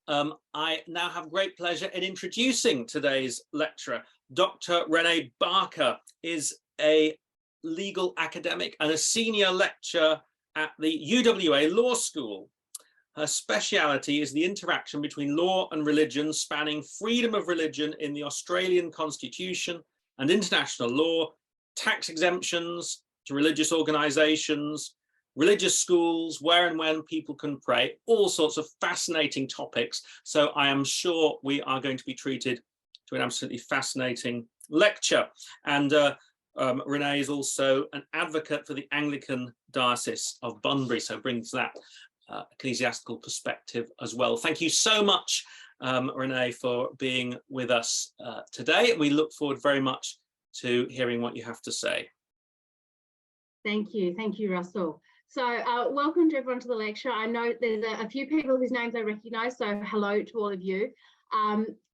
I now have great pleasure in introducing today's lecturer. Dr. Renae Barker is a legal academic and a senior lecturer at the UWA Law School. Her speciality is the interaction between law and religion, spanning freedom of religion in the Australian Constitution and international law, tax exemptions to religious organisations, religious schools, where and when people can pray, all sorts of fascinating topics. So I am sure we are going to be treated to an absolutely fascinating lecture. And Renae is also an advocate for the Anglican Diocese of Bunbury, so brings that ecclesiastical perspective as well. Thank you so much, Renae, for being with us today. We look forward very much to hearing what you have to say. Thank you, Russell. So welcome to everyone to the lecture. I know there's a few people whose names I recognise, so hello to all of you.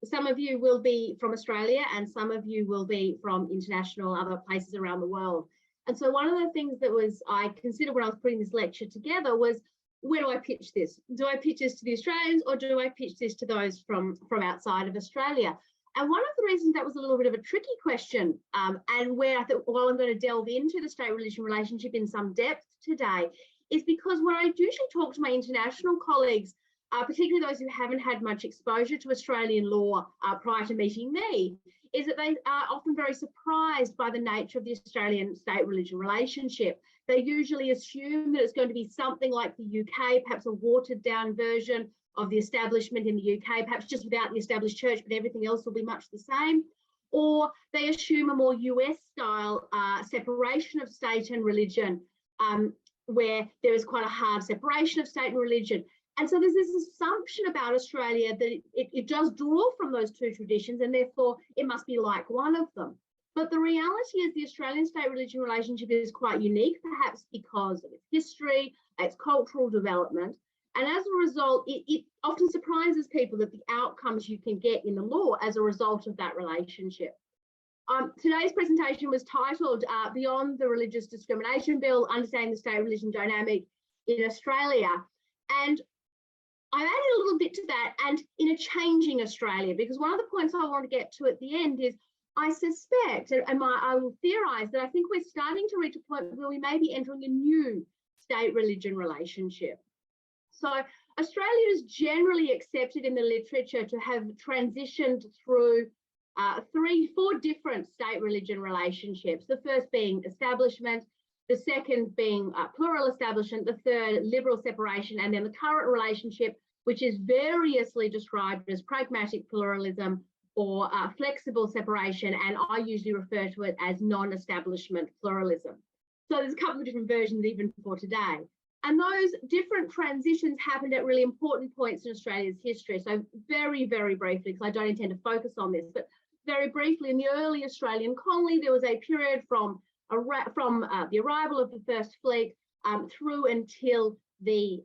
Some of you will be from Australia and some of you will be from international other places around the world. And so one of the things that I considered when I was putting this lecture together was, where do I pitch this? Do I pitch this to the Australians or do I pitch this to those from outside of Australia? And one of the reasons that was a little bit of a tricky question, and where I thought, well, I'm going to delve into the state-religion relationship in some depth today, is because when I usually talk to my international colleagues, particularly those who haven't had much exposure to Australian law prior to meeting me, is that they are often very surprised by the nature of the Australian state-religion relationship. They usually assume that it's going to be something like the UK, perhaps a watered-down version of the establishment in the UK, perhaps just without the established church, but everything else will be much the same. Or they assume a more US-style separation of state and religion, where there is quite a hard separation of state and religion. And so there's this assumption about Australia that it does draw from those two traditions, and therefore it must be like one of them. But the reality is the Australian state-religion relationship is quite unique, perhaps because of its history, its cultural development. And as a result, it often surprises people that the outcomes you can get in the law as a result of that relationship. Today's presentation was titled Beyond the Religious Discrimination Bill, Understanding the State-Religion Dynamic in Australia. And I added a little bit to that, and in a changing Australia, because one of the points I want to get to at the end is I suspect, and I will theorise that I think we're starting to reach a point where we may be entering a new state-religion relationship. So Australia is generally accepted in the literature to have transitioned through 4 different state-religion relationships, the first being establishment, the second being plural establishment, the third liberal separation, and then the current relationship, which is variously described as pragmatic pluralism or flexible separation, and I usually refer to it as non-establishment pluralism. So there's a couple of different versions even for today. And those different transitions happened at really important points in Australia's history. So very, very briefly, because I don't intend to focus on this, but very briefly, in the early Australian colony, there was a period from the arrival of the First Fleet through until the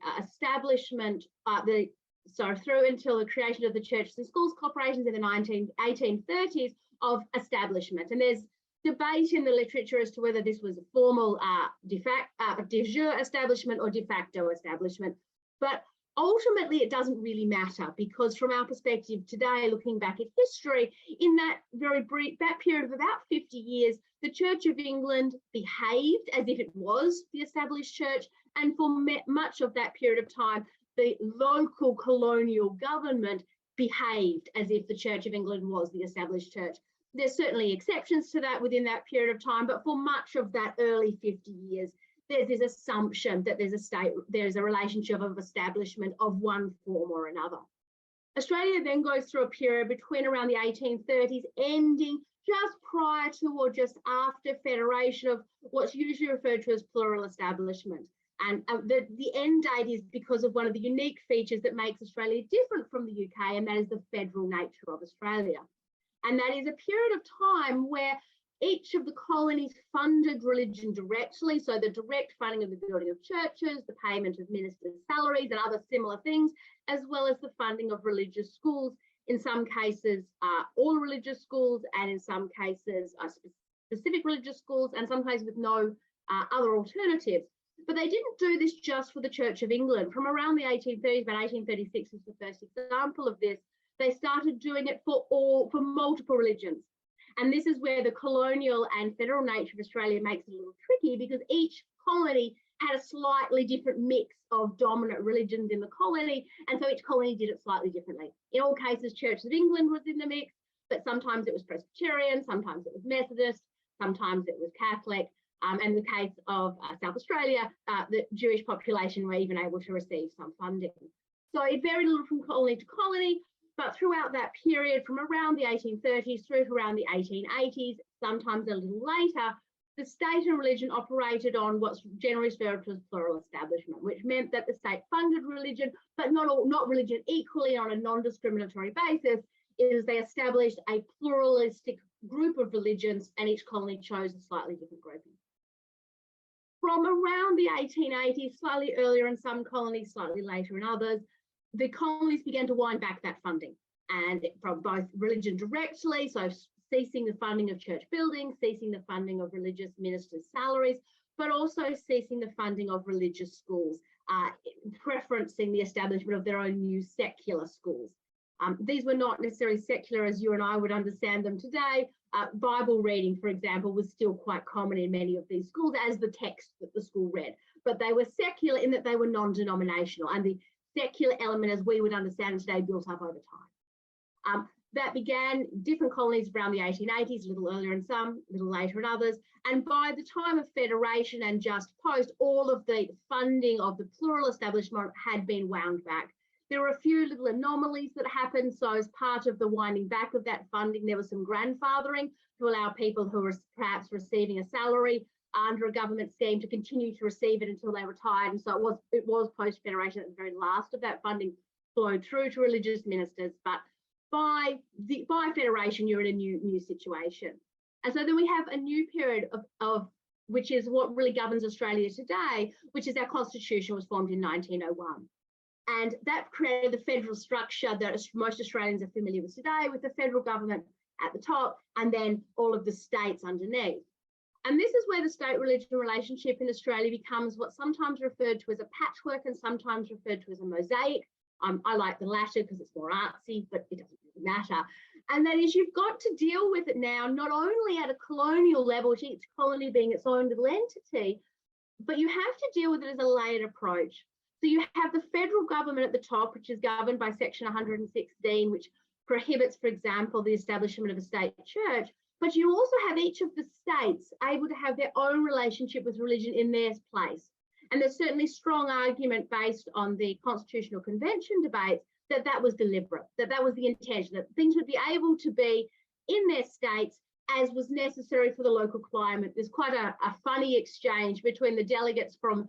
through until the creation of the Churches and Schools Corporations in the 1830s of establishment. And there's debate in the literature as to whether this was a formal de jure establishment or de facto establishment. But ultimately, it doesn't really matter, because from our perspective today, looking back at history, in that that period of about 50 years, the Church of England behaved as if it was the established church, and for much of that period of time, the local colonial government behaved as if the Church of England was the established church. There's certainly exceptions to that within that period of time, but for much of that early 50 years, there's this assumption that there's a relationship of establishment of one form or another. Australia then goes through a period between around the 1830s, ending just prior to or just after federation of what's usually referred to as plural establishment. And the end date is because of one of the unique features that makes Australia different from the UK, and that is the federal nature of Australia. And that is a period of time where each of the colonies funded religion directly, so the direct funding of the building of churches, the payment of ministers' salaries and other similar things, as well as the funding of religious schools, in some cases all religious schools, and in some cases specific religious schools, and some cases with no other alternatives. But they didn't do this just for the Church of England. From around the 1830s, about 1836 is the first example of this, they started doing it for multiple religions. And this is where the colonial and federal nature of Australia makes it a little tricky, because each colony had a slightly different mix of dominant religions in the colony, and so each colony did it slightly differently. In all cases, Church of England was in the mix, but sometimes it was Presbyterian, sometimes it was Methodist, sometimes it was Catholic. And in the case of South Australia, the Jewish population were even able to receive some funding. So it varied a little from colony to colony, but throughout that period, from around the 1830s through to around the 1880s, sometimes a little later, the state and religion operated on what's generally referred to as plural establishment, which meant that the state funded religion, but not religion equally on a non-discriminatory basis. Is they established a pluralistic group of religions, and each colony chose a slightly different grouping. From around the 1880s, slightly earlier in some colonies, slightly later in others, the colonies began to wind back that funding, and from both religion directly, so ceasing the funding of church buildings, ceasing the funding of religious ministers' salaries, but also ceasing the funding of religious schools, preferencing the establishment of their own new secular schools. These were not necessarily secular as you and I would understand them today. Bible reading, for example, was still quite common in many of these schools as the text that the school read, but they were secular in that they were non-denominational, and the secular element as we would understand today built up over time. That began different colonies around the 1880s, a little earlier in some, a little later in others. And by the time of Federation and just post, all of the funding of the plural establishment had been wound back. There were a few little anomalies that happened. So as part of the winding back of that funding, there was some grandfathering to allow people who were perhaps receiving a salary under a government scheme to continue to receive it until they retired. And so it was post-Federation at the very last of that funding flowed through to religious ministers. But by Federation, you're in a new situation. And so then we have a new period of which is what really governs Australia today, which is our Constitution was formed in 1901. And that created the federal structure that most Australians are familiar with today, with the federal government at the top and then all of the states underneath. And this is where the state-religion relationship in Australia becomes what's sometimes referred to as a patchwork and sometimes referred to as a mosaic. I like the latter because it's more artsy, but it doesn't really matter. And that is you've got to deal with it now, not only at a colonial level, each colony being its own little entity, but you have to deal with it as a layered approach. So you have the federal government at the top, which is governed by Section 116, which prohibits, for example, the establishment of a state church. But you also have each of the states able to have their own relationship with religion in their place. And there's certainly strong argument based on the Constitutional Convention debates that that was deliberate, that was the intention, that things would be able to be in their states as was necessary for the local climate. There's quite a funny exchange between the delegates from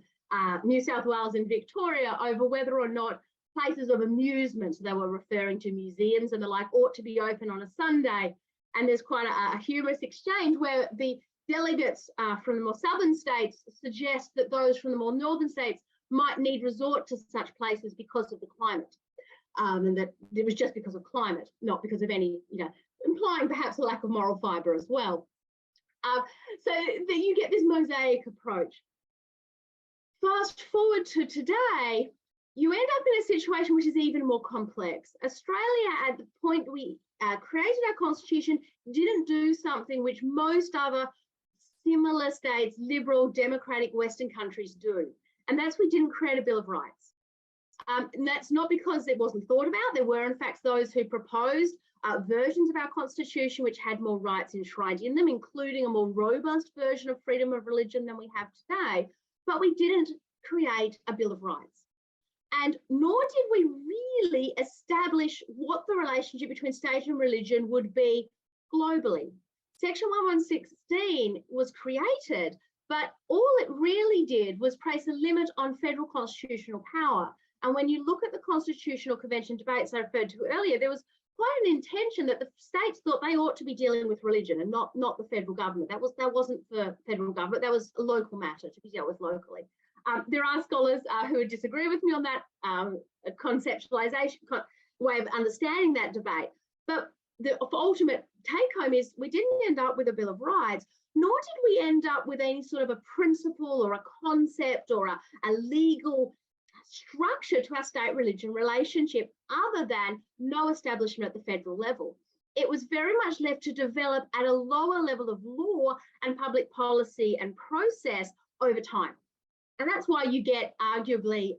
New South Wales and Victoria over whether or not places of amusement, they were referring to museums and the like, ought to be open on a Sunday. And there's quite a humorous exchange where the delegates from the more southern states suggest that those from the more northern states might need resort to such places because of the climate, and that it was just because of climate, not because of any, implying perhaps a lack of moral fibre as well. So that you get this mosaic approach. Fast forward to today, you end up in a situation which is even more complex. Australia, at the point we created our constitution, didn't do something which most other similar states, liberal, democratic Western countries do. And that's we didn't create a Bill of Rights. And that's not because it wasn't thought about. There were, in fact, those who proposed versions of our constitution which had more rights enshrined in them, including a more robust version of freedom of religion than we have today. But we didn't create a Bill of Rights. And nor did we really establish what the relationship between state and religion would be globally. Section 1116 was created, but all it really did was place a limit on federal constitutional power. And when you look at the Constitutional Convention debates I referred to earlier, there was quite an intention that the states thought they ought to be dealing with religion and not the federal government. That wasn't the federal government, that was a local matter to be dealt with locally. There are scholars who would disagree with me on that conceptualization way of understanding that debate. But the ultimate take home is we didn't end up with a Bill of Rights, nor did we end up with any sort of a principle or a concept or a legal structure to our state-religion relationship other than no establishment at the federal level. It was very much left to develop at a lower level of law and public policy and process over time. And that's why you get arguably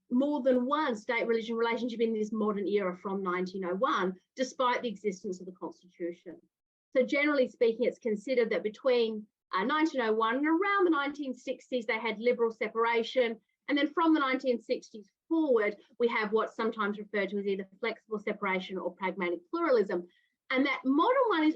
more than one state-religion relationship in this modern era from 1901, despite the existence of the Constitution. So generally speaking, it's considered that between 1901 and around the 1960s, they had liberal separation. And then from the 1960s forward, we have what's sometimes referred to as either flexible separation or pragmatic pluralism. And that modern one is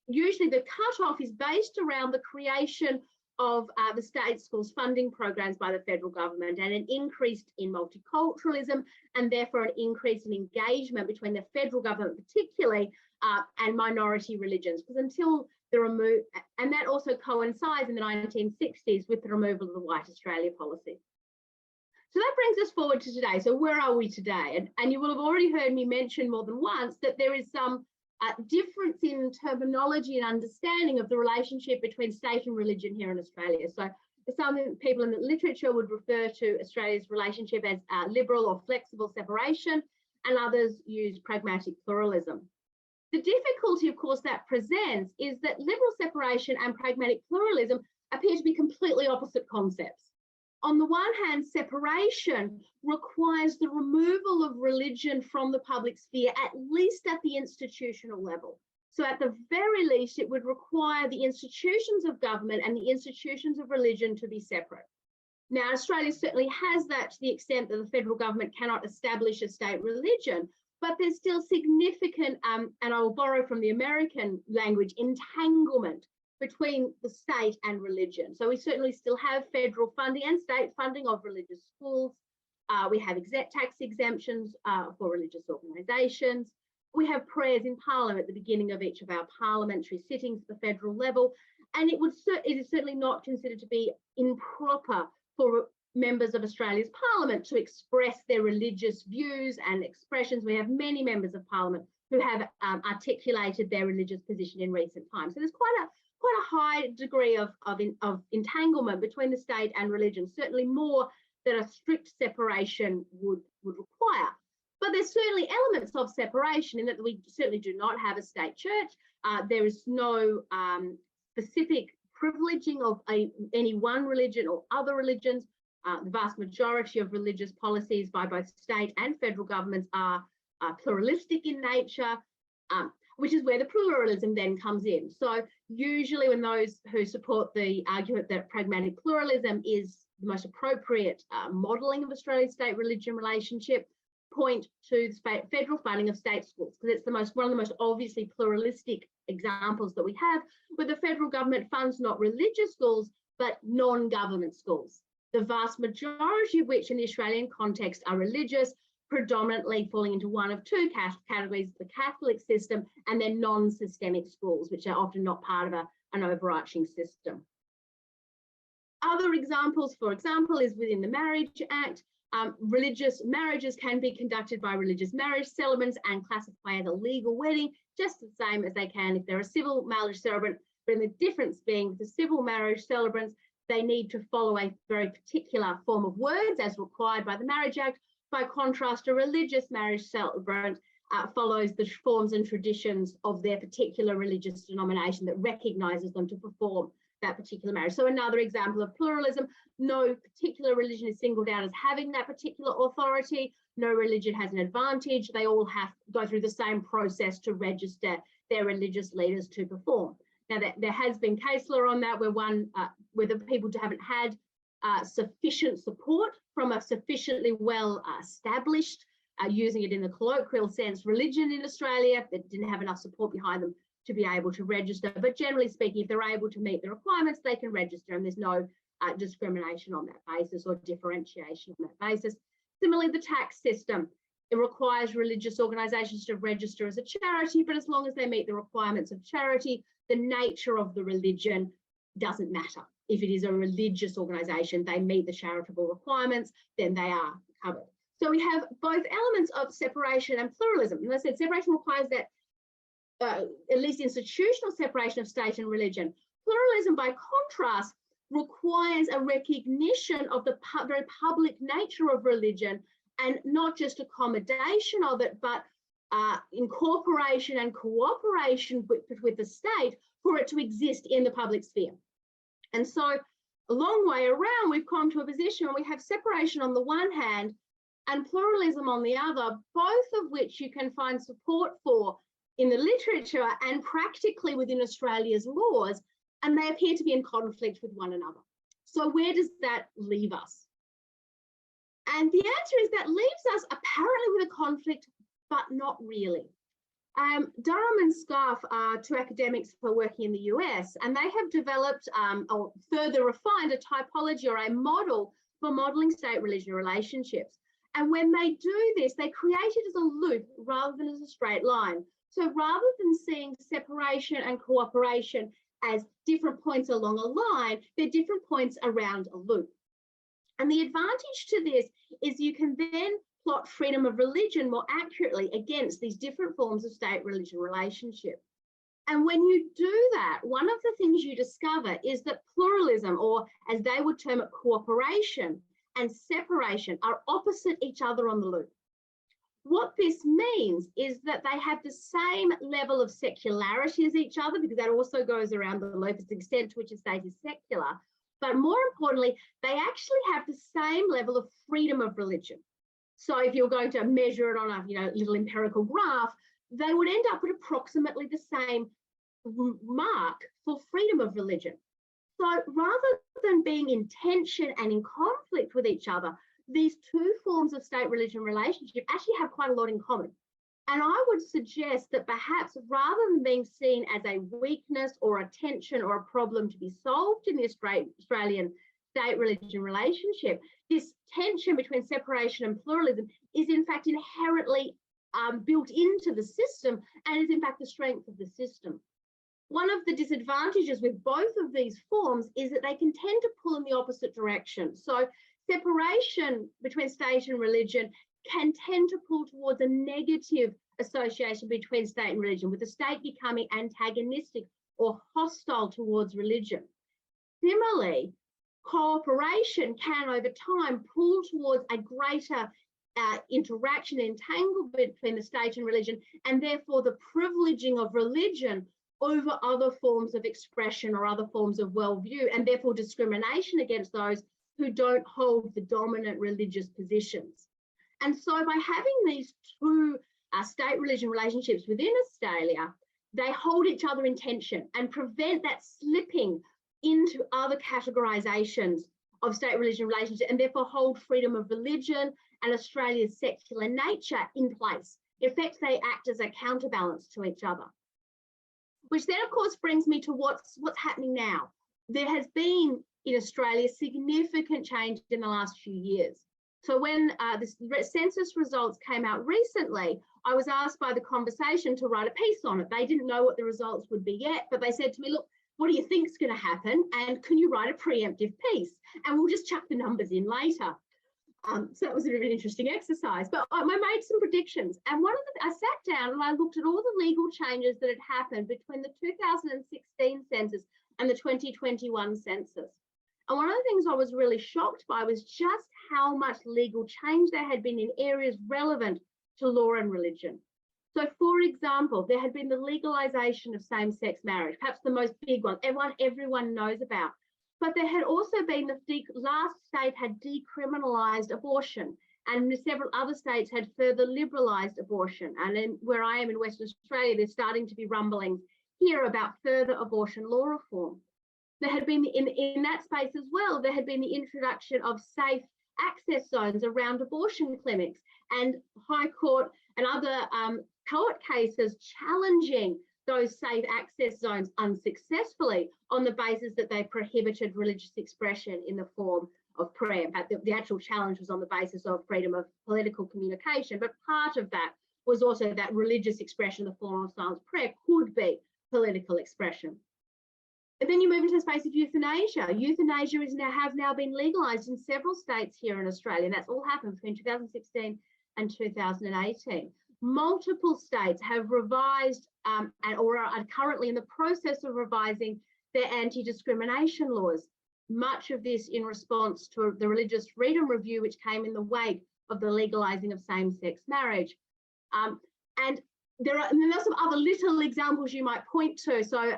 usually the cutoff is based around the creation of the state schools funding programs by the federal government and an increase in multiculturalism and therefore an increase in engagement between the federal government particularly and minority religions. Because until the remove, and that also coincides in the 1960s with the removal of the White Australia policy. So that brings us forward to today. So where are we today? And you will have already heard me mention more than once that there is some difference in terminology and understanding of the relationship between state and religion here in Australia. So some people in the literature would refer to Australia's relationship as liberal or flexible separation, and others use pragmatic pluralism. The difficulty, of course, that presents is that liberal separation and pragmatic pluralism appear to be completely opposite concepts. On the one hand, separation requires the removal of religion from the public sphere, at least at the institutional level. So at the very least, it would require the institutions of government and the institutions of religion to be separate. Now, Australia certainly has that to the extent that the federal government cannot establish a state religion, but there's still significant, and I will borrow from the American language, entanglement between the state and religion. So we certainly still have federal funding and state funding of religious schools. We have tax exemptions for religious organisations. We have prayers in Parliament at the beginning of each of our parliamentary sittings at the federal level. And it is certainly not considered to be improper for members of Australia's Parliament to express their religious views and expressions. We have many members of Parliament who have articulated their religious position in recent times. So there's quite a high degree of entanglement between the state and religion, certainly more than a strict separation would require. But there's certainly elements of separation in that we certainly do not have a state church. There is no specific privileging of any one religion or other religions. The vast majority of religious policies by both state and federal governments are pluralistic in nature, which is where the pluralism then comes in. So usually when those who support the argument that pragmatic pluralism is the most appropriate modelling of Australia's state-religion relationship, point to the federal funding of state schools, because it's one of the most obviously pluralistic examples that we have, where the federal government funds not religious schools, but non-government schools, the vast majority of which in the Australian context are religious, predominantly falling into one of two categories, the Catholic system and then non-systemic schools, which are often not part of an overarching system. Other examples, for example, is within the Marriage Act. Religious marriages can be conducted by religious marriage celebrants and classified as a legal wedding, just the same as they can if they're a civil marriage celebrant. But the difference being with the civil marriage celebrants, they need to follow a very particular form of words as required by the Marriage Act. By contrast, a religious marriage celebrant follows the forms and traditions of their particular religious denomination that recognises them to perform that particular marriage. So another example of pluralism, no particular religion is singled out as having that particular authority. No religion has an advantage. They all have to go through the same process to register their religious leaders to perform. Now, there has been case law on that where the people haven't had sufficient support from a sufficiently well established, using it in the colloquial sense, religion in Australia that didn't have enough support behind them to be able to register. But generally speaking, if they're able to meet the requirements, they can register, and there's no discrimination on that basis or differentiation on that basis. Similarly, the tax system, it requires religious organisations to register as a charity, but as long as they meet the requirements of charity, the nature of the religion doesn't matter. If it is a religious organisation, they meet the charitable requirements, then they are covered. So we have both elements of separation and pluralism. And as I said, separation requires that at least institutional separation of state and religion. Pluralism, by contrast, requires a recognition of the very public nature of religion, and not just accommodation of it, but incorporation and cooperation with the state for it to exist in the public sphere. And so a long way around, we've come to a position where we have separation on the one hand and pluralism on the other, both of which you can find support for in the literature and practically within Australia's laws, and they appear to be in conflict with one another. So where does that leave us? And the answer is that leaves us apparently with a conflict, but not really. Durham and Scarf are two academics who are working in the US, and they have developed or further refined a typology or a model for modeling state-religion relationships. And when they do this, they create it as a loop rather than as a straight line. So rather than seeing separation and cooperation as different points along a line, they're different points around a loop. And the advantage to this is you can then plot freedom of religion more accurately against these different forms of state-religion relationship. And when you do that, one of the things you discover is that pluralism, or as they would term it, cooperation, and separation are opposite each other on the loop. What this means is that they have the same level of secularity as each other, because that also goes around the loop, as the extent to which a state is secular. But more importantly, they actually have the same level of freedom of religion. So if you're going to measure it on a little empirical graph, they would end up with approximately the same mark for freedom of religion. So rather than being in tension and in conflict with each other, these two forms of state-religion relationship actually have quite a lot in common. And I would suggest that perhaps rather than being seen as a weakness or a tension or a problem to be solved in the Australian state-religion relationship, this tension between separation and pluralism is in fact inherently built into the system and is in fact the strength of the system. One of the disadvantages with both of these forms is that they can tend to pull in the opposite direction. So separation between state and religion can tend to pull towards a negative association between state and religion, with the state becoming antagonistic or hostile towards religion. Similarly, cooperation can over time pull towards a greater interaction, entanglement between the state and religion, and therefore the privileging of religion over other forms of expression or other forms of worldview, and therefore discrimination against those who don't hold the dominant religious positions. And so by having these two state-religion relationships within Australia, they hold each other in tension and prevent that slipping into other categorisations of state-religion relationships, and therefore hold freedom of religion and Australia's secular nature in place. In fact, they act as a counterbalance to each other. Which then, of course, brings me to what's happening now. There has been in Australia significant change in the last few years. So when the census results came out recently, I was asked by the Conversation to write a piece on it. They didn't know what the results would be yet, but they said to me, look, what do you think is going to happen? And can you write a preemptive piece? And we'll just chuck the numbers in later. So that was a bit of an interesting exercise, but I made some predictions. And I sat down and I looked at all the legal changes that had happened between the 2016 census and the 2021 census. And one of the things I was really shocked by was just how much legal change there had been in areas relevant to law and religion. So, for example, there had been the legalization of same-sex marriage, perhaps the most big one, everyone knows about. But there had also been the last state had decriminalised abortion, and several other states had further liberalised abortion. And where I am in Western Australia, there's starting to be rumblings here about further abortion law reform. There had been, in that space as well, there had been the introduction of safe access zones around abortion clinics, and High Court and other court cases challenging those safe access zones unsuccessfully on the basis that they prohibited religious expression in the form of prayer. In fact, the actual challenge was on the basis of freedom of political communication, but part of that was also that religious expression in the form of silent prayer could be political expression. And then you move into the space of euthanasia. Euthanasia has now been legalised in several states here in Australia, and that's all happened between 2016 and 2018. multiple states have revised or are currently in the process of revising their anti-discrimination laws. Much of this in response to the Religious Freedom Review, which came in the wake of the legalising of same-sex marriage. And there are some other little examples you might point to. So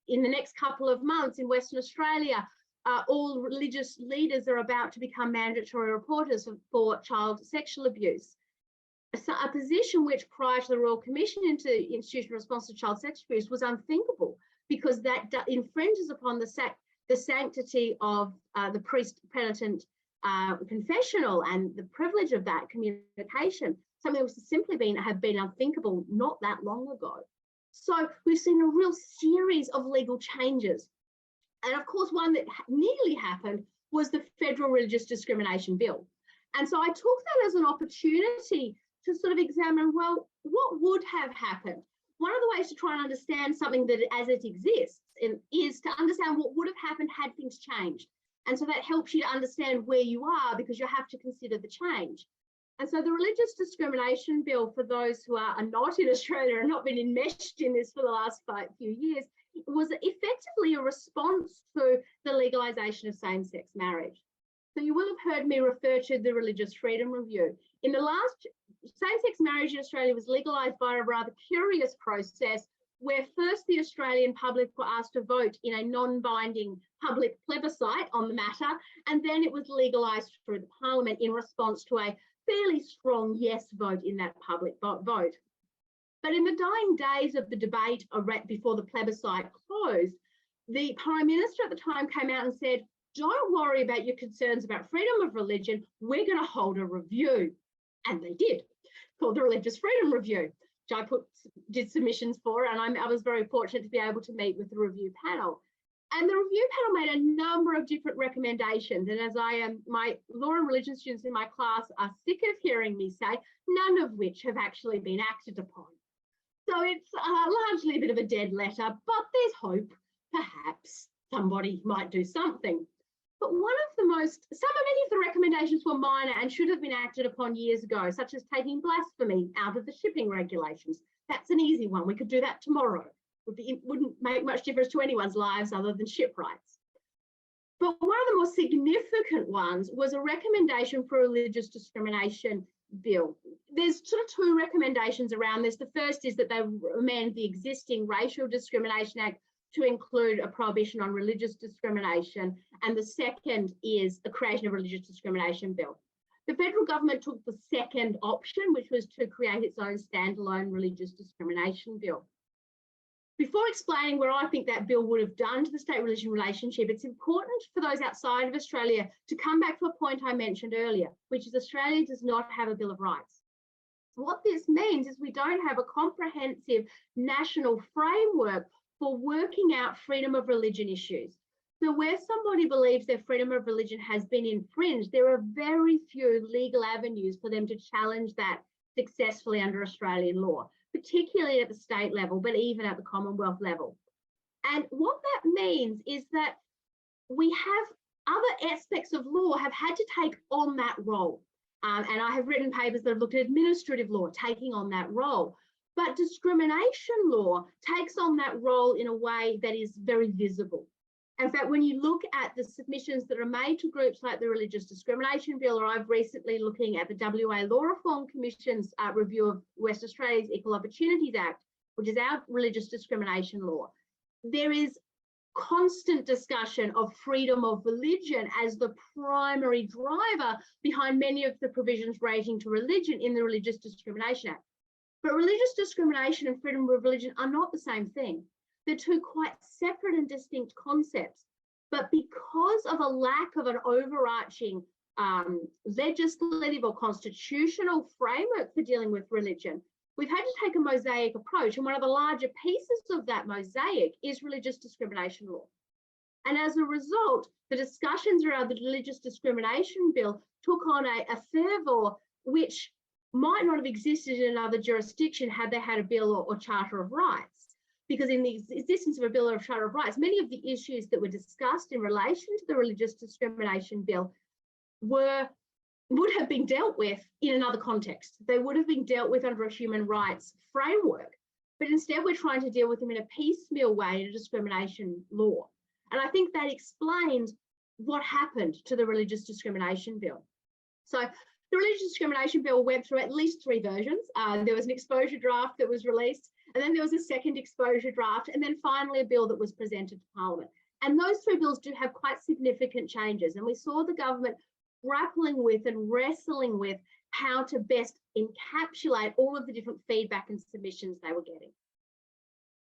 in the next couple of months in Western Australia, all religious leaders are about to become mandatory reporters for child sexual abuse. So a position which prior to the Royal Commission into Institutional Response to Child Sex Abuse was unthinkable, because that infringes upon the sanctity of the priest-penitent confessional and the privilege of that communication, something that was simply have been unthinkable not that long ago. So we've seen a real series of legal changes. And of course, one that nearly happened was the Federal Religious Discrimination Bill. And so I took that as an opportunity to sort of examine, well, what would have happened? One of the ways to try and understand something that as it exists is to understand what would have happened had things changed. And so that helps you to understand where you are, because you have to consider the change. And so the Religious Discrimination Bill, for those who are not in Australia and not been enmeshed in this for the last few years, was effectively a response to the legalisation of same-sex marriage. So you will have heard me refer to the Religious Freedom Review. In the last, same-sex marriage in Australia was legalised by a rather curious process, where first the Australian public were asked to vote in a non-binding public plebiscite on the matter, and then it was legalised through the Parliament in response to a fairly strong yes vote in that public vote. But in the dying days of the debate before the plebiscite closed, the Prime Minister at the time came out and said, "Don't worry about your concerns about freedom of religion, we're going to hold a review." And they did, called the Religious Freedom Review, which I did submissions for, and I was very fortunate to be able to meet with the review panel. And the review panel made a number of different recommendations. And as my law and religion students in my class are sick of hearing me say, none of which have actually been acted upon. So it's largely a bit of a dead letter, but there's hope. Perhaps somebody might do something. But many of the recommendations were minor and should have been acted upon years ago, such as taking blasphemy out of the shipping regulations. That's an easy one. We could do that tomorrow. It wouldn't make much difference to anyone's lives other than shipwrights. But one of the more significant ones was a recommendation for a religious discrimination bill. There's sort of two recommendations around this. The first is that they amend the existing Racial Discrimination Act to include a prohibition on religious discrimination, and the second is the creation of a religious discrimination bill. The federal government took the second option, which was to create its own standalone religious discrimination bill. Before explaining what I think that bill would have done to the state-religion relationship, it's important for those outside of Australia to come back to a point I mentioned earlier, which is Australia does not have a Bill of Rights. What this means is we don't have a comprehensive national framework for working out freedom of religion issues. So where somebody believes their freedom of religion has been infringed, there are very few legal avenues for them to challenge that successfully under Australian law, particularly at the state level, but even at the Commonwealth level. And what that means is that we have other aspects of law have had to take on that role. And I have written papers that have looked at administrative law taking on that role. But discrimination law takes on that role in a way that is very visible. In fact, when you look at the submissions that are made to groups like the Religious Discrimination Bill, or I've recently looking at the WA Law Reform Commission's review of West Australia's Equal Opportunities Act, which is our religious discrimination law, there is constant discussion of freedom of religion as the primary driver behind many of the provisions relating to religion in the Religious Discrimination Act. But religious discrimination and freedom of religion are not the same thing. They're two quite separate and distinct concepts. But because of a lack of an overarching legislative or constitutional framework for dealing with religion, we've had to take a mosaic approach. And one of the larger pieces of that mosaic is religious discrimination law. And as a result, the discussions around the Religious Discrimination Bill took on a fervour which might not have existed in another jurisdiction had they had a bill or charter of rights. Because in the existence of a bill or charter of rights, many of the issues that were discussed in relation to the Religious Discrimination Bill were would have been dealt with in another context. They would have been dealt with under a human rights framework, but instead we're trying to deal with them in a piecemeal way in a discrimination law. And I think that explains what happened to the Religious Discrimination Bill. So the Religious Discrimination Bill went through at least 3 versions. There was an exposure draft that was released, and then there was a second exposure draft, and then finally a bill that was presented to Parliament. And those 3 bills do have quite significant changes. And we saw the government grappling with and wrestling with how to best encapsulate all of the different feedback and submissions they were getting.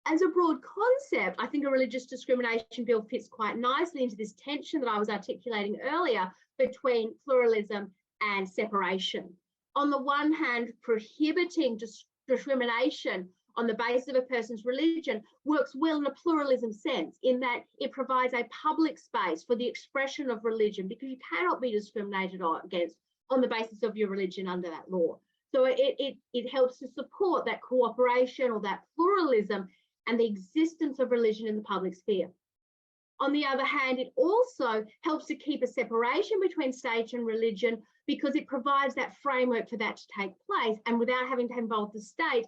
As a broad concept, I think a religious discrimination bill fits quite nicely into this tension that I was articulating earlier between pluralism and separation. On the one hand, prohibiting discrimination on the basis of a person's religion works well in a pluralism sense, in that it provides a public space for the expression of religion, because you cannot be discriminated against on the basis of your religion under that law. So it helps to support that cooperation or that pluralism and the existence of religion in the public sphere. On the other hand, it also helps to keep a separation between state and religion, because it provides that framework for that to take place, and without having to involve the state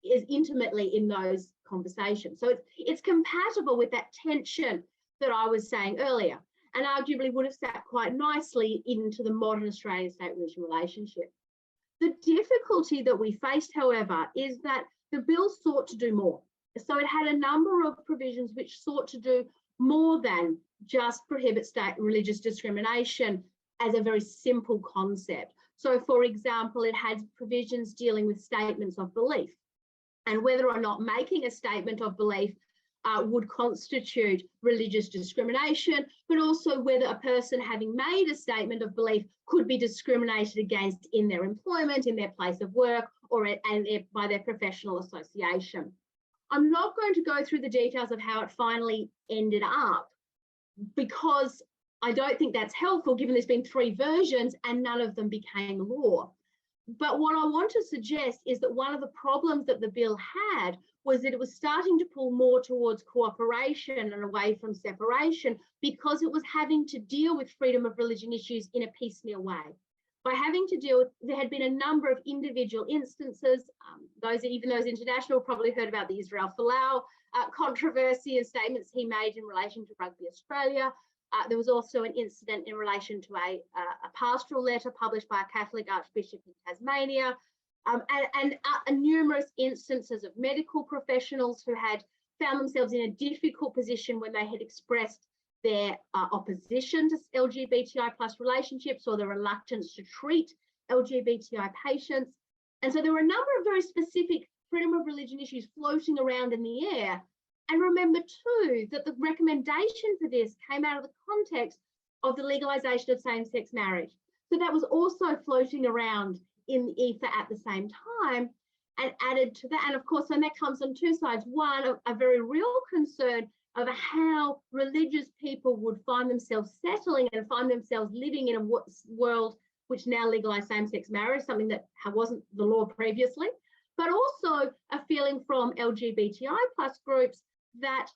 is intimately in those conversations. So it's compatible with that tension that I was saying earlier, and arguably would have sat quite nicely into the modern Australian state-religion relationship. The difficulty that we faced, however, is that the bill sought to do more. So it had a number of provisions which sought to do more than just prohibit state religious discrimination as a very simple concept. So, for example, it had provisions dealing with statements of belief and whether or not making a statement of belief would constitute religious discrimination, but also whether a person having made a statement of belief could be discriminated against in their employment, in their place of work, or by their professional association. I'm not going to go through the details of how it finally ended up, because I don't think that's helpful, given there's been 3 versions and none of them became law. But what I want to suggest is that one of the problems that the bill had was that it was starting to pull more towards cooperation and away from separation, because it was having to deal with freedom of religion issues in a piecemeal way. By having to deal with, there had been a number of individual instances. Those international probably heard about the Israel Folau controversy and statements he made in relation to Rugby Australia. There was also an incident in relation to a pastoral letter published by a Catholic Archbishop in Tasmania, and numerous instances of medical professionals who had found themselves in a difficult position when they had expressed their opposition to LGBTI plus relationships, or the reluctance to treat LGBTI patients. And so there were a number of very specific freedom of religion issues floating around in the air. And remember too, that the recommendation for this came out of the context of the legalization of same-sex marriage. So that was also floating around in the ether at the same time, and added to that. And of course, when that comes on 2 sides, one, a very real concern over how religious people would find themselves settling and find themselves living in a world which now legalized same-sex marriage, something that wasn't the law previously, but also a feeling from LGBTI plus groups that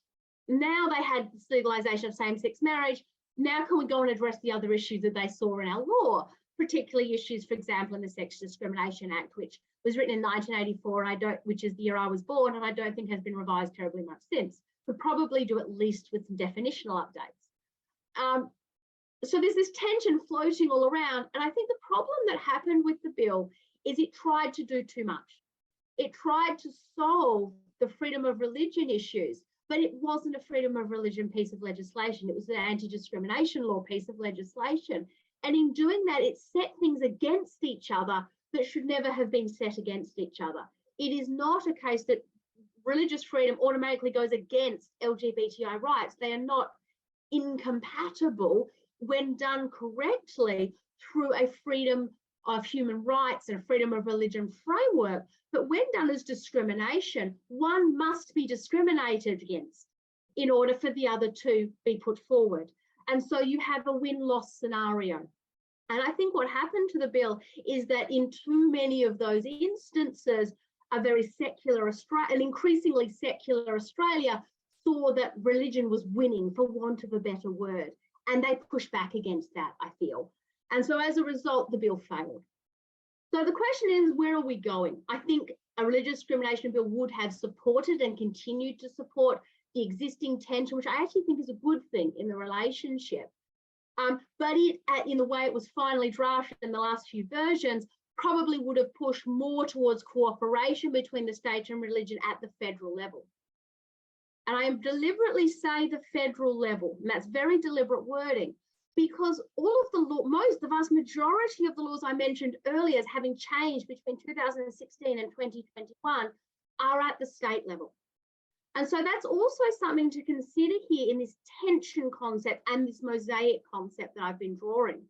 now they had this legalization of same-sex marriage, now can we go and address the other issues that they saw in our law, particularly issues, for example, in the Sex Discrimination Act, which was written in 1984, which is the year I was born, and I don't think has been revised terribly much since. Could probably do at least with some definitional updates. So there's this tension floating all around, and I think the problem that happened with the bill is it tried to do too much. It tried to solve the freedom of religion issues, but it wasn't a freedom of religion piece of legislation. It was an anti-discrimination law piece of legislation. And in doing that, it set things against each other that should never have been set against each other. It is not a case that religious freedom automatically goes against LGBTI rights. They are not incompatible when done correctly through a freedom of human rights and a freedom of religion framework. But when done as discrimination, one must be discriminated against in order for the other to be put forward. And so you have a win-loss scenario. And I think what happened to the bill is that in too many of those instances, a very secular Australia, an increasingly secular Australia, saw that religion was winning, for want of a better word, and they pushed back against that, I feel. And so as a result, the bill failed. So the question is, where are we going? I think a religious discrimination bill would have supported and continued to support the existing tension, which I actually think is a good thing in the relationship. But it, in the way it was finally drafted in the last few versions, probably would have pushed more towards cooperation between the state and religion at the federal level. And I am deliberately say the federal level, and that's very deliberate wording, because all of the law, the vast majority of the laws I mentioned earlier as having changed between 2016 and 2021 are at the state level. And so that's also something to consider here in this tension concept and this mosaic concept that I've been drawing,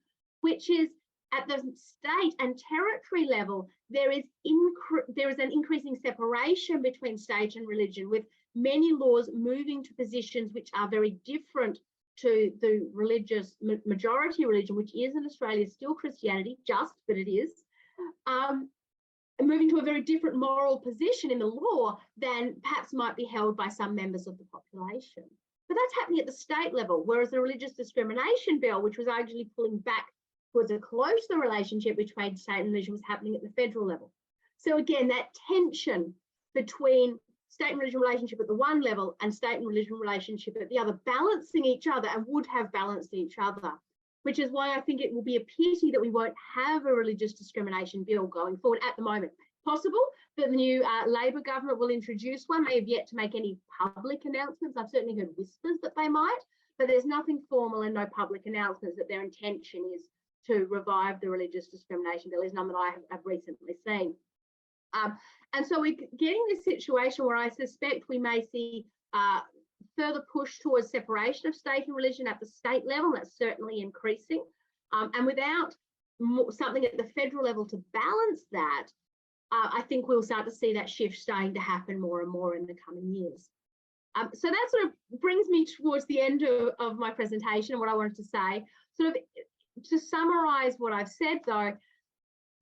which is at the state and territory level, there is an increasing separation between state and religion, with many laws moving to positions which are very different to the religious majority religion, which is in Australia still Christianity, but it is, moving to a very different moral position in the law than perhaps might be held by some members of the population. But that's happening at the state level, whereas the religious discrimination bill, which was actually pulling back towards a closer relationship between state and religion, was happening at the federal level. So again, that tension between state and religion relationship at the one level and state and religion relationship at the other, balancing each other, and would have balanced each other, which is why I think it will be a pity that we won't have a religious discrimination bill going forward at the moment. Possible that the new Labor government will introduce one. They have yet to make any public announcements. I've certainly heard whispers that they might, but there's nothing formal and no public announcements that their intention is to revive the religious discrimination bill. There's none that I have recently seen. And so we're getting this situation where I suspect we may see further push towards separation of state and religion at the state level. That's certainly increasing. And without something at the federal level to balance that, I think we'll start to see that shift starting to happen more and more in the coming years. So that sort of brings me towards the end of my presentation and what I wanted to say. Sort of to summarise what I've said, though,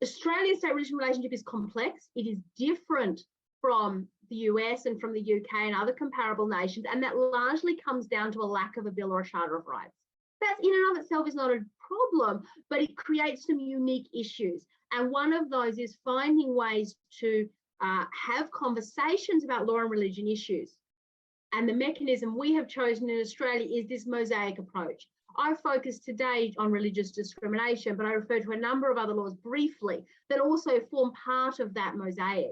Australia's state-religion relationship is complex. It is different from the US and from the UK and other comparable nations, and that largely comes down to a lack of a bill or a charter of rights. That in and of itself is not a problem, but it creates some unique issues. And one of those is finding ways to have conversations about law and religion issues. And the mechanism we have chosen in Australia is this mosaic approach. I focus today on religious discrimination, but I refer to a number of other laws briefly that also form part of that mosaic.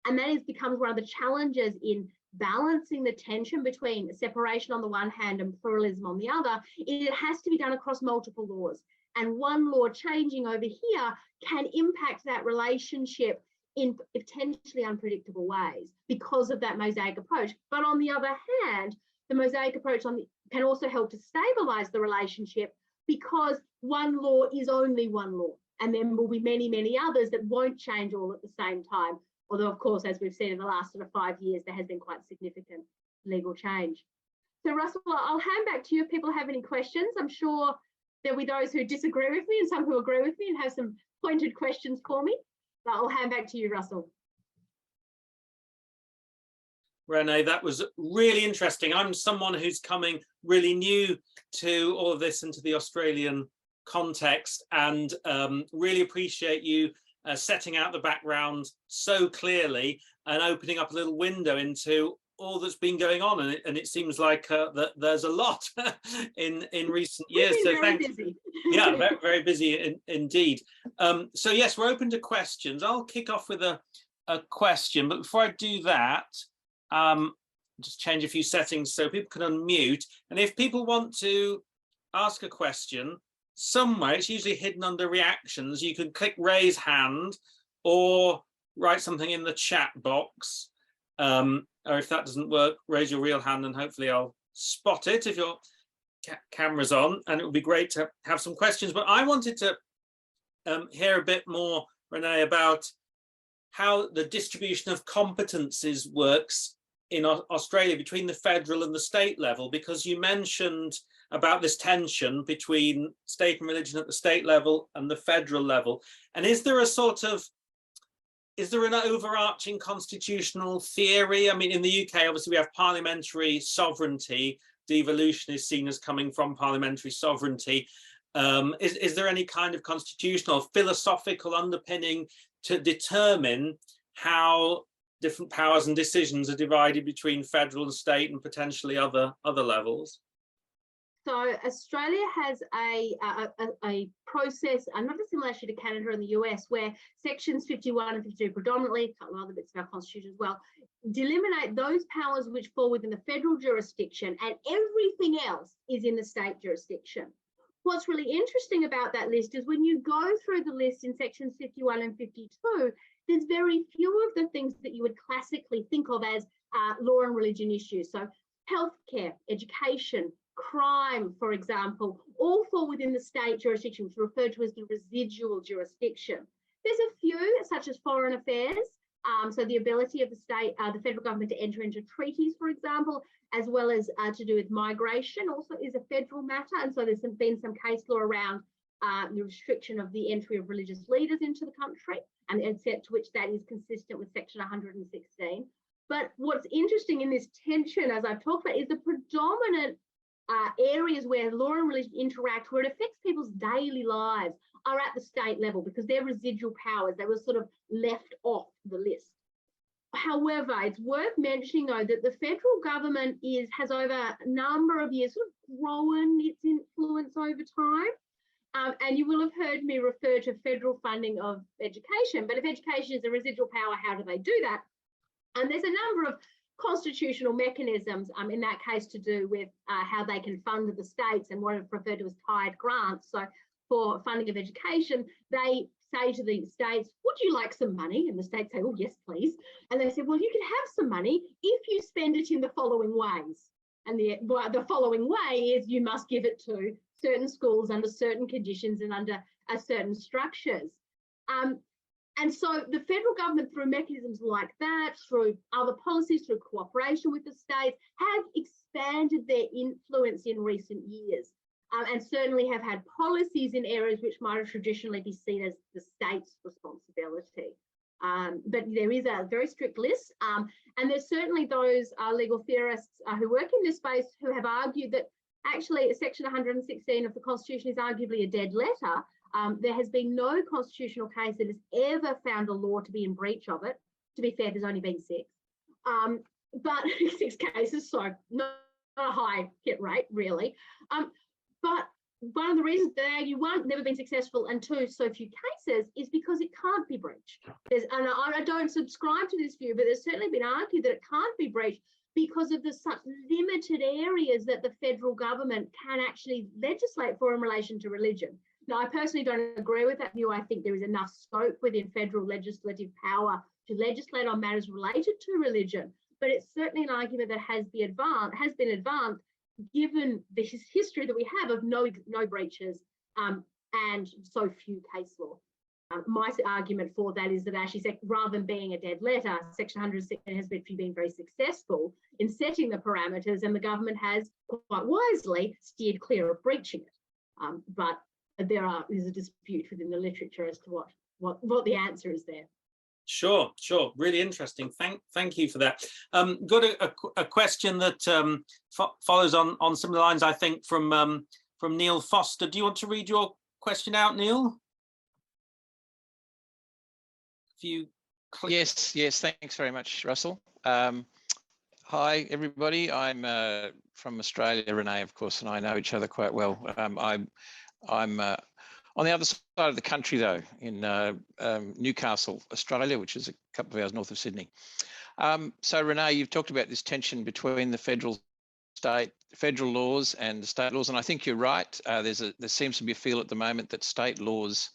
And that becomes one of the challenges in balancing the tension between separation on the one hand and pluralism on the other. It has to be done across multiple laws. And one law changing over here can impact that relationship in potentially unpredictable ways because of that mosaic approach. But on the other hand, the mosaic approach can also help to stabilise the relationship because one law is only one law, and there will be many, many others that won't change all at the same time. Although, of course, as we've seen in the last sort of 5 years, there has been quite significant legal change. So, Russell, I'll hand back to you if people have any questions. I'm sure there'll be those who disagree with me and some who agree with me and have some pointed questions for me. But I'll hand back to you, Russell. Renae, that was really interesting. I'm someone who's coming really new to all of this and to the Australian context, and really appreciate you setting out the background so clearly and opening up a little window into all that's been going on. And it seems like that there's a lot in recent years. So thanks. Busy. Yeah, very, very busy indeed. So yes, we're open to questions. I'll kick off with a question, but before I do that, just change a few settings so people can unmute. And if people want to ask a question somewhere, it's usually hidden under reactions. You can click raise hand or write something in the chat box. Or if that doesn't work, raise your real hand and hopefully I'll spot it if your camera's on. And it would be great to have some questions. But I wanted to hear a bit more, Renae, about how the distribution of competencies works in Australia between the federal and the state level, because you mentioned about this tension between state and religion at the state level and the federal level. And is there an overarching constitutional theory? I mean, in the UK, obviously we have parliamentary sovereignty. Devolution is seen as coming from parliamentary sovereignty. Is there any kind of constitutional, philosophical underpinning to determine how different powers and decisions are divided between federal and state and potentially other levels? So Australia has a process, not dissimilar to Canada and the US, where sections 51 and 52 predominantly, a couple of other bits of our constitution as well, delimitate those powers which fall within the federal jurisdiction, and everything else is in the state jurisdiction. What's really interesting about that list is when you go through the list in sections 51 and 52, there's very few of the things that you would classically think of as law and religion issues. So healthcare, education, crime, for example, all fall within the state jurisdiction, which is referred to as the residual jurisdiction. There's a few, such as foreign affairs, so the ability of the state, the federal government to enter into treaties, for example, as well as to do with migration, also is a federal matter. And so there's been some case law around the restriction of the entry of religious leaders into the country, and the extent to which that is consistent with section 116. But what's interesting in this tension, as I've talked about, is the predominant areas where law and religion interact, where it affects people's daily lives, are at the state level, because they're residual powers. They were sort of left off the list. However, it's worth mentioning, though, that the federal government has over a number of years sort of grown its influence over time. And you will have heard me refer to federal funding of education. But if education is a residual power, how do they do that? And there's a number of constitutional mechanisms in that case to do with how they can fund the states and what are referred to as tied grants. So for funding of education, they say to the states, would you like some money? And the states say, oh, yes, please. And they say, well, you can have some money if you spend it in the following ways. And the following way is you must give it to certain schools under certain conditions and under certain structures. And so the federal government, through mechanisms like that, through other policies, through cooperation with the states, have expanded their influence in recent years, and certainly have had policies in areas which might have traditionally be seen as the state's responsibility. But there is a very strict list, and there's certainly those legal theorists who work in this space who have argued that actually section 116 of the Constitution is arguably a dead letter. There has been no constitutional case that has ever found a law to be in breach of it. To be fair, there's only been 6. But 6 cases, so not a high hit rate, really. But one of the reasons they argue, 1, never been successful, and 2, so few cases, is because it can't be breached. And I don't subscribe to this view, but there's certainly been argued that it can't be breached because of the such limited areas that the federal government can actually legislate for in relation to religion. Now, I personally don't agree with that view. I think there is enough scope within federal legislative power to legislate on matters related to religion, but it's certainly an argument that has been advanced given the history that we have of no breaches and so few case law. My argument for that is that actually, rather than being a dead letter, section 116 has been very successful in setting the parameters, and the government has quite wisely steered clear of breaching it. But there's a dispute within the literature as to what the answer is there. Sure. Really interesting. Thank you for that. Got a question that follows on similar lines, I think, from Neil Foster. Do you want to read your question out, Neil? Yes. Thanks very much, Russell. Hi, everybody. I'm from Australia, Renee, of course, and I know each other quite well. I'm on the other side of the country, though, in Newcastle, Australia, which is a couple of hours north of Sydney. So, Renee, you've talked about this tension between the federal laws and the state laws, and I think you're right. There seems to be a feel at the moment that state laws,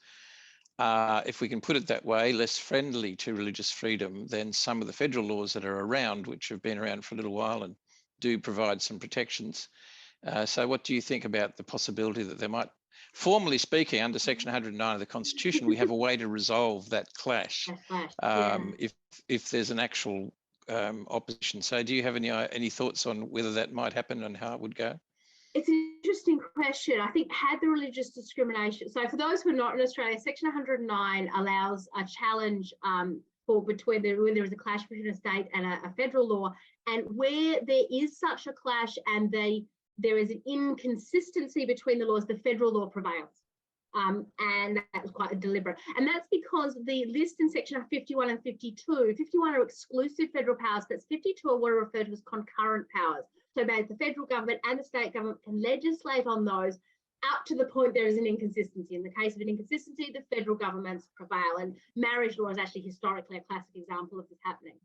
if we can put it that way, less friendly to religious freedom than some of the federal laws that are around, which have been around for a little while and do provide some protections. So what do you think about the possibility that there might, formally speaking, under section 109 of the Constitution, we have a way to resolve that clash if there's an actual opposition? So do you have any thoughts on whether that might happen and how it would go? It's an interesting question. I think had the religious discrimination, so for those who are not in Australia, section 109 allows a challenge when there is a clash between a state and a federal law, and where there is such a clash and the there is an inconsistency between the laws, the federal law prevails. And that was quite deliberate. And that's because the list in section 51 and 52, 51 are exclusive federal powers, but 52 are what are referred to as concurrent powers. So both the federal government and the state government can legislate on those up to the point there is an inconsistency. In the case of an inconsistency, the federal governments prevail. And marriage law is actually historically a classic example of this happening.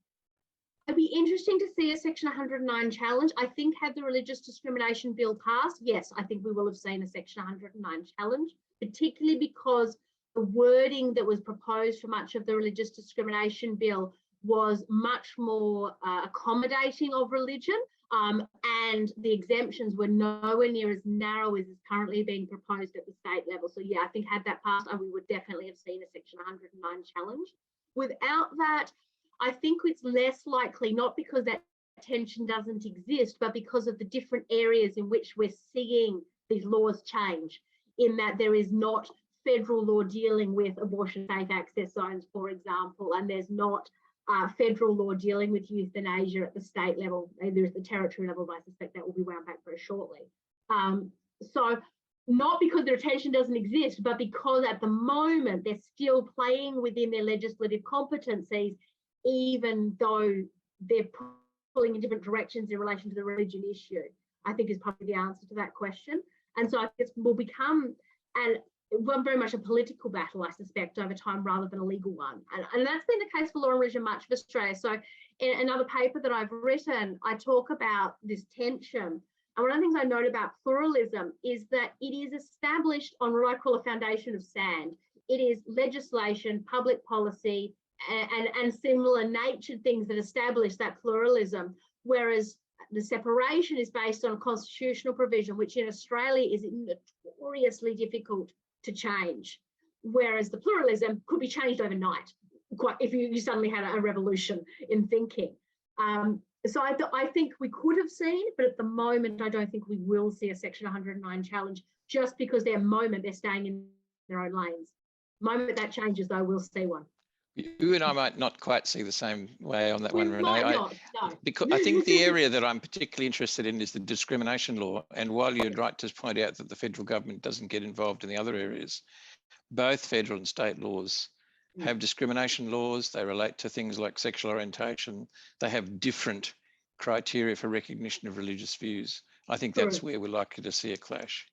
It'd be interesting to see a section 109 challenge. I think had the religious discrimination bill passed, yes, I think we will have seen a section 109 challenge, particularly because the wording that was proposed for much of the religious discrimination bill was much more accommodating of religion, and the exemptions were nowhere near as narrow as is currently being proposed at the state level. So yeah, I think had that passed, we would definitely have seen a section 109 challenge. Without that, I think it's less likely, not because that tension doesn't exist, but because of the different areas in which we're seeing these laws change, in that there is not federal law dealing with abortion safe access zones, for example, and there's not federal law dealing with euthanasia at the state level. There's the territory level, but I suspect that will be wound back very shortly. So not because their attention doesn't exist, but because at the moment they're still playing within their legislative competencies, even though they're pulling in different directions in relation to the religion issue, I think is probably the answer to that question. And so I think it will become very much a political battle, I suspect, over time rather than a legal one. And that's been the case for law and religion much of Australia. So in another paper that I've written, I talk about this tension. And one of the things I note about pluralism is that it is established on what I call a foundation of sand. It is legislation, public policy, and similar natured things that establish that pluralism, whereas the separation is based on constitutional provision, which in Australia is notoriously difficult to change, whereas the pluralism could be changed overnight, quite if you suddenly had a revolution in thinking. So I think we could have seen, but at the moment, I don't think we will see a Section 109 challenge, just because they're staying in their own lanes. The moment that changes, though, we'll see one. You and I might not quite see the same way on that one, Renae. No. Because I think the area that I'm particularly interested in is the discrimination law. And while you're right to point out that the federal government doesn't get involved in the other areas, both federal and state laws have discrimination laws. They relate to things like sexual orientation. They have different criteria for recognition of religious views. I think that's where we're likely to see a clash.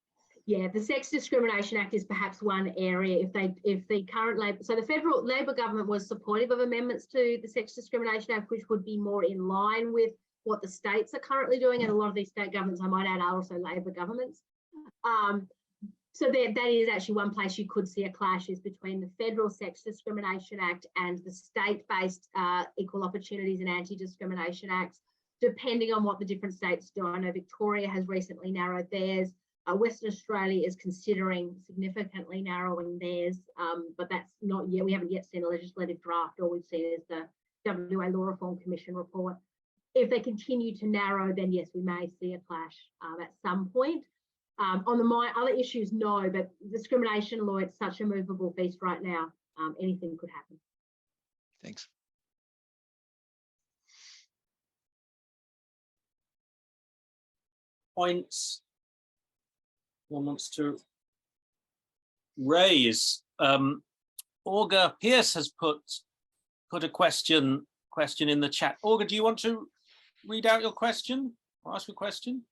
Yeah, the Sex Discrimination Act is perhaps one area. If the current Labor, so the federal Labor government was supportive of amendments to the Sex Discrimination Act, which would be more in line with what the states are currently doing, and a lot of these state governments, I might add, are also Labor governments. So that is actually one place you could see a clash, is between the federal Sex Discrimination Act and the state-based Equal Opportunities and Anti-Discrimination Acts, depending on what the different states do. I know Victoria has recently narrowed theirs. Western Australia is considering significantly narrowing theirs, but that's not yet. We haven't yet seen a legislative draft. All we've seen is the WA Law Reform Commission report. If they continue to narrow, then yes, we may see a clash at some point. On my other issues, no, but discrimination law, it's such a movable feast right now. Anything could happen. Thanks. Points one wants to raise. Olga Pierce has put a question in the chat. Olga, do you want to read out your question or ask a question?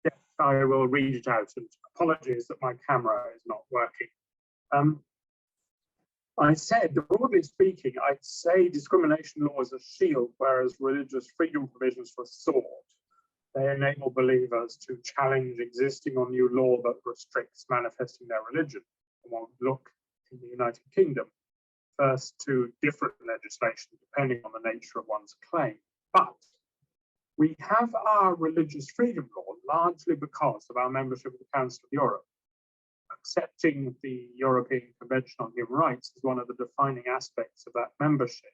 Yes, I will read it out, and apologies that my camera is not working. I said, broadly speaking, I'd say discrimination law is a shield, whereas religious freedom provisions are a sword. They enable believers to challenge existing or new law that restricts manifesting their religion. And one would look in the United Kingdom first to different legislation depending on the nature of one's claim. But we have our religious freedom law largely because of our membership of the Council of Europe. Accepting the European Convention on Human Rights is one of the defining aspects of that membership.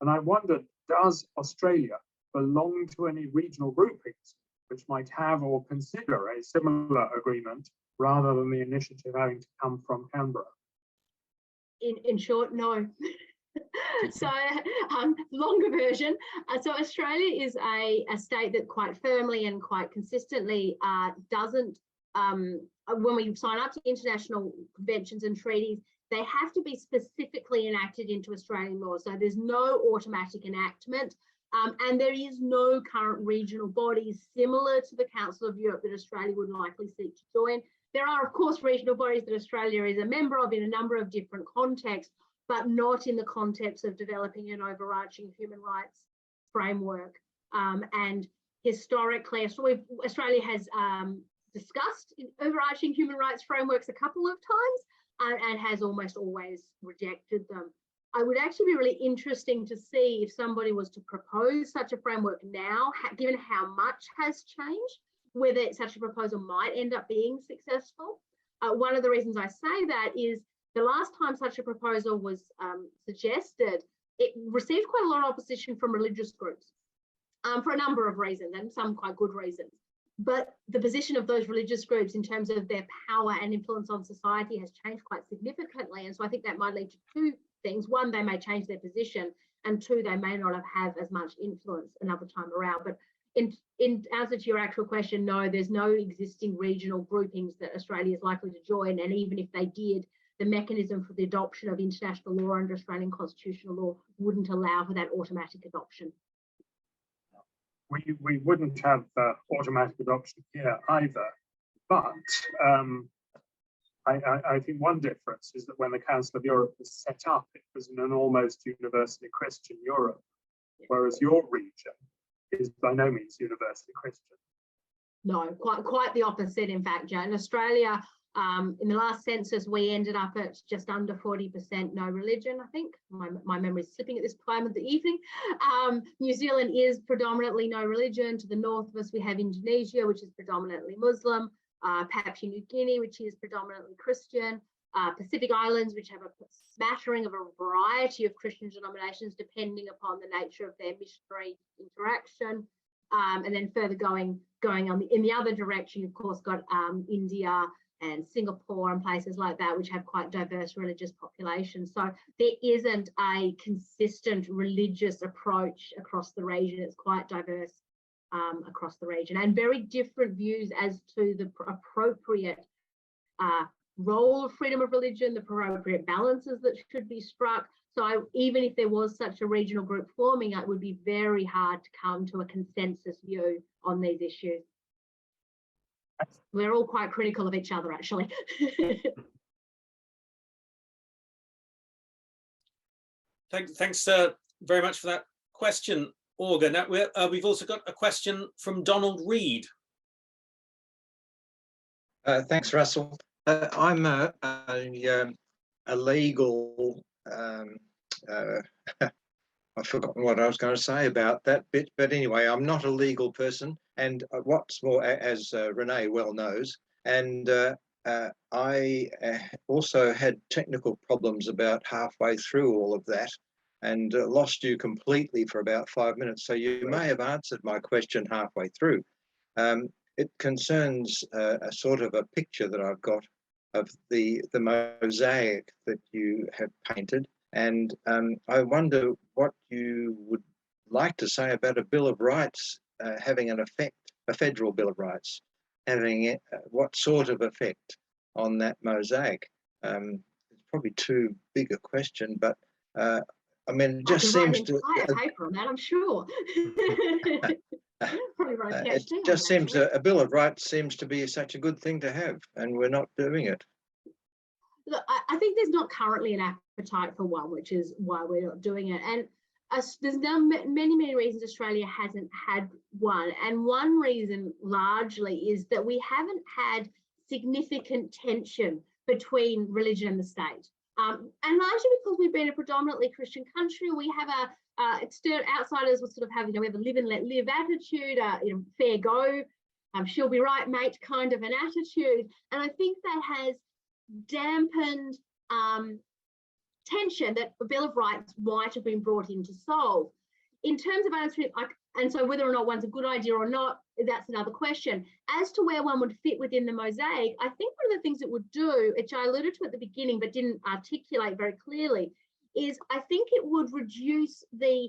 And I wondered, does Australia belong to any regional groupings which might have or consider a similar agreement rather than the initiative having to come from Canberra? In short, no. So longer version. So Australia is a state that quite firmly and quite consistently doesn't, when we sign up to international conventions and treaties, they have to be specifically enacted into Australian law. So there's no automatic enactment. And there is no current regional bodies similar to the Council of Europe that Australia would likely seek to join. There are, of course, regional bodies that Australia is a member of in a number of different contexts, but not in the context of developing an overarching human rights framework. And historically, Australia has discussed overarching human rights frameworks a couple of times and has almost always rejected them. I would actually be really interesting to see if somebody was to propose such a framework now, given how much has changed, whether such a proposal might end up being successful. One of the reasons I say that is the last time such a proposal was suggested, it received quite a lot of opposition from religious groups for a number of reasons, and some quite good reasons. But the position of those religious groups in terms of their power and influence on society has changed quite significantly. And so I think that might lead to two things. One, they may change their position, and two, they may not have as much influence another time around. But in answer to your actual question, no, there's no existing regional groupings that Australia is likely to join. And even if they did, the mechanism for the adoption of international law under Australian constitutional law wouldn't allow for that automatic adoption. We wouldn't have automatic adoption here either, but I think one difference is that when the Council of Europe was set up, it was in an almost universally Christian Europe, whereas your region is by no means universally Christian. No, quite the opposite, in fact, Joe. In Australia, in the last census, we ended up at just under 40% no religion, I think. My memory is slipping at this time of the evening. New Zealand is predominantly no religion. To the north of us, we have Indonesia, which is predominantly Muslim. Papua New Guinea, which is predominantly Christian, Pacific Islands, which have a smattering of a variety of Christian denominations, depending upon the nature of their missionary interaction. And then further going on in the other direction, you've of course got India and Singapore and places like that, which have quite diverse religious populations. So there isn't a consistent religious approach across the region. It's quite diverse across the region, and very different views as to the appropriate role of freedom of religion, the appropriate balances that should be struck. So even if there was such a regional group forming, it would be very hard to come to a consensus view on these issues. We're all quite critical of each other, actually. Thanks very much for that question, Olga. Now we've also got a question from Donald Reed. Thanks, Russell. I'm a legal. I've forgotten what I was going to say about that bit, but anyway, I'm not a legal person, and what's more, as Renae well knows, and I also had technical problems about halfway through all of that, and lost you completely for about 5 minutes. So you may have answered my question halfway through. It concerns a sort of a picture that I've got of the mosaic that you have painted. And I wonder what you would like to say about a Bill of Rights having an effect, a federal Bill of Rights, having what sort of effect on that mosaic? It's probably too big a question, but I mean, it just seems to... paper on that, I'm sure. It just seems a Bill of Rights seems to be such a good thing to have, and we're not doing it. Look, I think there's not currently an appetite for one, which is why we're not doing it. And there's now many reasons Australia hasn't had one. And one reason largely is that we haven't had significant tension between religion and the state. And largely because we've been a predominantly Christian country, we have outsiders will sort of have, we have a live and let live attitude, fair go, she'll be right, mate, kind of an attitude. And I think that has dampened tension that a Bill of Rights might have been brought in to solve. In terms of answering, and so whether or not one's a good idea or not, that's another question. As to where one would fit within the mosaic, I think one of the things it would do, which I alluded to at the beginning but didn't articulate very clearly, is I think it would reduce the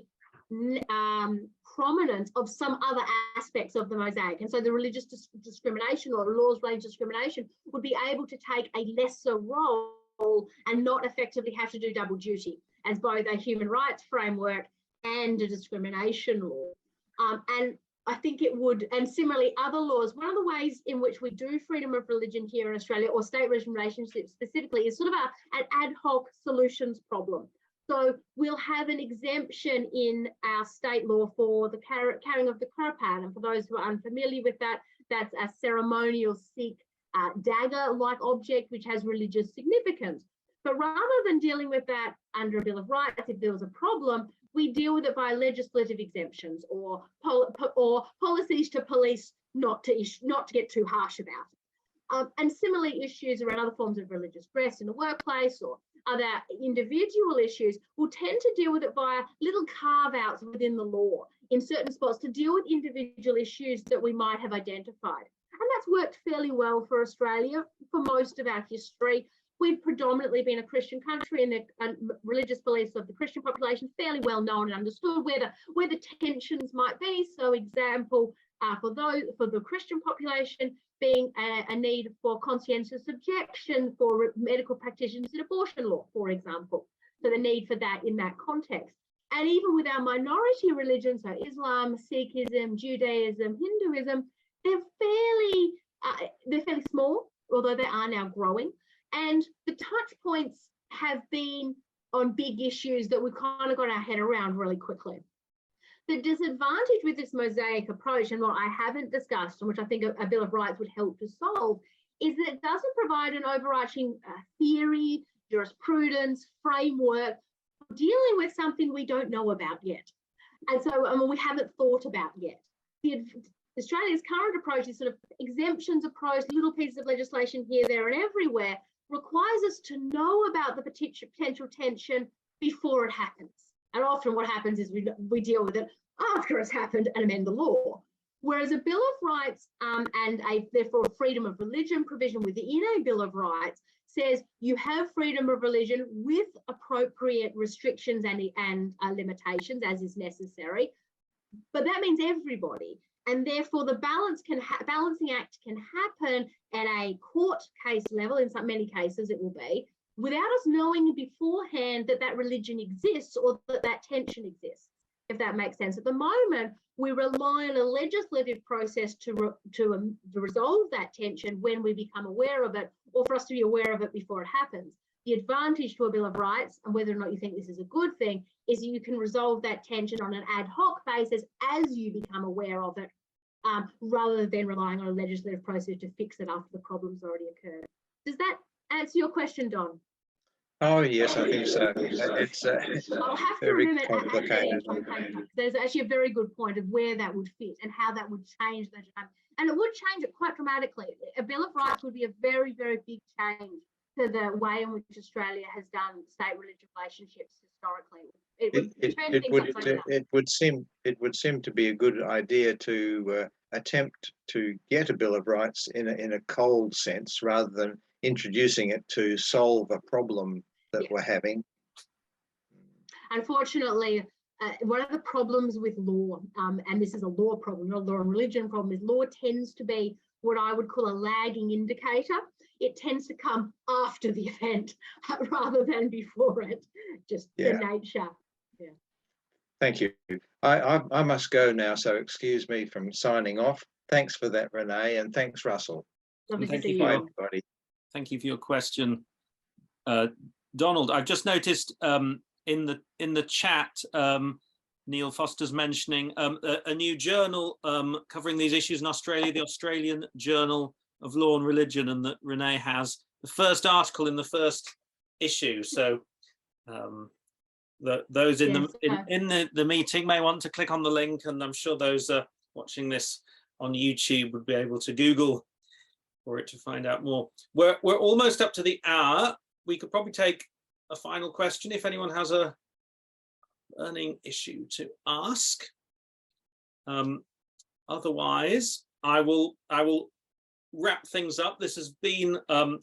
prominence of some other aspects of the mosaic. And so the religious discrimination or laws related to discrimination would be able to take a lesser role and not effectively have to do double duty as both a human rights framework and a discrimination law. And I think it would, and similarly other laws, one of the ways in which we do freedom of religion here in Australia, or state-religion relationships specifically, is sort of an ad hoc solutions problem. So we'll have an exemption in our state law for the carrying of the kirpan. And for those who are unfamiliar with that, that's a ceremonial Sikh dagger-like object which has religious significance. But rather than dealing with that under a Bill of Rights, if there was a problem, we deal with it by legislative exemptions or policies to police not to get too harsh about it. And similarly, issues around other forms of religious dress in the workplace or other individual issues will tend to deal with it via little carve-outs within the law in certain spots to deal with individual issues that we might have identified. And that's worked fairly well for Australia for most of our history. We've predominantly been a Christian country, and the religious beliefs of the Christian population fairly well known and understood where the tensions might be. So, example, for the Christian population being a need for conscientious objection for medical practitioners in abortion law, for example. So the need for that in that context. And even with our minority religions, so Islam, Sikhism, Judaism, Hinduism, they're fairly small, although they are now growing. And the touch points have been on big issues that we've kind of got our head around really quickly. The disadvantage with this mosaic approach, and what I haven't discussed, and which I think a Bill of Rights would help to solve, is that it doesn't provide an overarching theory, jurisprudence, framework for dealing with something we don't know about yet. And so we haven't thought about yet. Australia's current approach is sort of exemptions approach, little pieces of legislation here, there, and everywhere, requires us to know about the potential tension before it happens. And often what happens is we deal with it after it's happened and amend the law. Whereas a Bill of Rights and therefore a freedom of religion provision within a Bill of Rights says you have freedom of religion with appropriate restrictions and limitations as is necessary. But that means everybody. And therefore the balancing act can happen at a court case level, in many cases it will be, without us knowing beforehand that religion exists or that tension exists, if that makes sense. At the moment, we rely on a legislative process to resolve that tension when we become aware of it, or for us to be aware of it before it happens. The advantage to a Bill of Rights, and whether or not you think this is a good thing, is you can resolve that tension on an ad hoc basis as you become aware of it, rather than relying on a legislative process to fix it after the problem's already occurred. Does that answer your question, Don? Oh, yes, I think so. It's I'll have to very complicated. There's actually a very good point of where that would fit and how that would change the time. And it would change it quite dramatically. A Bill of Rights would be a very, very big change to the way in which Australia has done state-religion relationships historically. It would seem to be a good idea to attempt to get a Bill of Rights in a cold sense rather than introducing it to solve a problem that we're having. Unfortunately, one of the problems with law, and this is a law problem, not a law and religion problem, is law tends to be what I would call a lagging indicator. It tends to come after the event rather than before it, just the nature. Yeah. Thank you. I must go now, so excuse me from signing off. Thanks for that, Renae, and thanks, Russell. Lovely to see you. Bye, everybody. Thank you for your question, Donald. I've just noticed in the chat, Neil Foster's mentioning a new journal covering these issues in Australia, the Australian Journal of Law and Religion, and that Renae has the first article in the first issue. So those in the meeting may want to click on the link, and I'm sure those watching this on YouTube would be able to Google for it to find out more. We're almost up to the hour. We could probably take a final question if anyone has a burning issue to ask. Otherwise, I will wrap things up. This has been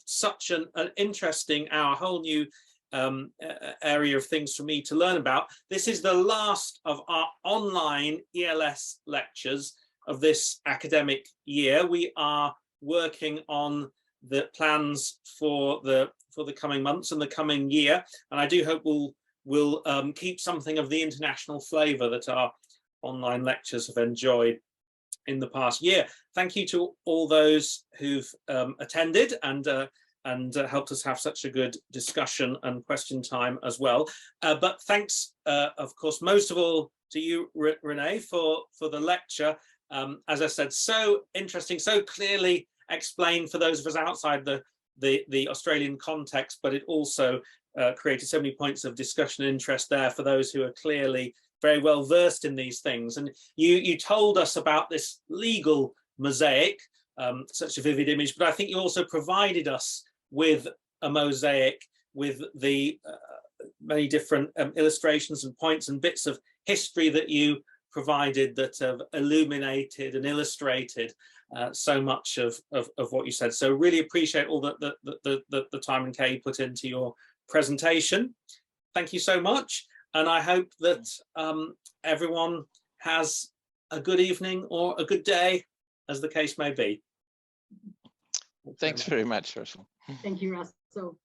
such an interesting hour, a whole new area of things for me to learn about. This is the last of our online ELS lectures of this academic year. We are working on the plans for the coming months and the coming year, and I do hope we'll keep something of the international flavour that our online lectures have enjoyed in the past year. Thank you to all those who've attended and helped us have such a good discussion and question time as well. But thanks, of course, most of all to you, Renae, for the lecture. As I said, so interesting, so clearly explained for those of us outside the Australian context, but it also created so many points of discussion and interest there for those who are clearly very well versed in these things. And you told us about this legal mosaic, such a vivid image, but I think you also provided us with a mosaic with the many different illustrations and points and bits of history that you provided that have illuminated and illustrated so much of what you said. So really appreciate all the time and care you put into your presentation. Thank you so much. And I hope that everyone has a good evening or a good day, as the case may be. Thanks very much, Russell. Thank you, Russell.